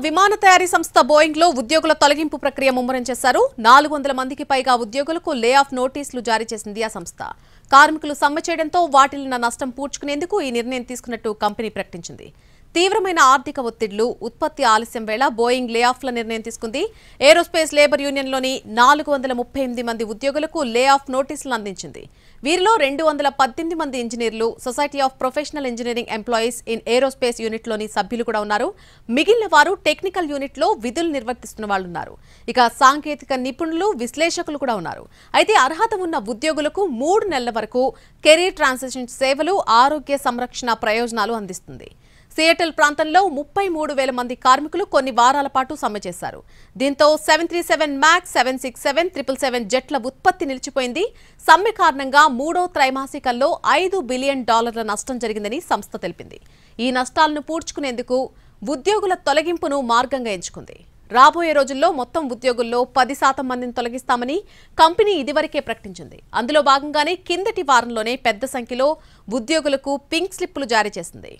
విమాన తయారీ సంస్థ బోయింగ్ లో ఉద్యోగుల తొలగింపు ప్రక్రియ ముమ్మరం చేశారు. 400 మందికి పైగా ఉద్యోగులకు లే ఆఫ్ నోటీసులు జారీ చేసింది ఆ సంస్థ. కార్మికులు సమ్మె చేయడంతో వాటిల్లిన నష్టం పూడ్చుకునేందుకు ఈ నిర్ణయం తీసుకున్నట్టు కంపెనీ ప్రకటించింది. తీవ్రమైన ఆర్థిక ఒత్తిళ్లు, ఉత్పత్తి ఆలస్యం వేళ బోయింగ్ లే ఆఫ్ల నిర్ణయం తీసుకుంది. ఏరోస్పేస్ లేబర్ యూనియన్లోని 438 మంది ఉద్యోగులకు లే ఆఫ్ నోటీసులు అందించింది. వీరిలో 218 మంది ఇంజనీర్లు, society of professional engineering employees in aerospace యూనిట్లోని సభ్యులు కూడా ఉన్నారు. మిగిలిన వారు టెక్నికల్ యూనిట్లో విధులు నిర్వర్తిస్తున్న వాళ్లున్నారు. ఇక సాంకేతిక నిపుణులు, విశ్లేషకులు కూడా ఉన్నారు. అయితే అర్హత ఉన్న ఉద్యోగులకు 3 నెలల వరకు కెరీర్ ట్రాన్సిషన్ సేవలు, ఆరోగ్య సంరక్షణ ప్రయోజనాలు అందిస్తుంది. సియాటిల్ ప్రాంతంలో 33,000 మంది కార్మికులు కొన్ని వారాల పాటు సమ్మె చేశారు. దీంతో 737 మ్యాక్స్, 767, 777 జెట్ల ఉత్పత్తి నిలిచిపోయింది. సమ్మె కారణంగా 3వ త్రైమాసికంలో $5 బిలియన్ నష్టం జరిగిందని సంస్థ తెలిపింది. ఈ నష్టాలను పూడ్చుకునేందుకు ఉద్యోగుల తొలగింపును మార్గంగా ఎంచుకుంది. రాబోయే రోజుల్లో మొత్తం ఉద్యోగుల్లో 10% మందిని తొలగిస్తామని కంపెనీ ఇదివరకే ప్రకటించింది. అందులో భాగంగానే కిందటి వారంలోనే పెద్ద సంఖ్యలో ఉద్యోగులకు పింక్ స్లిప్పులు జారీ చేసింది.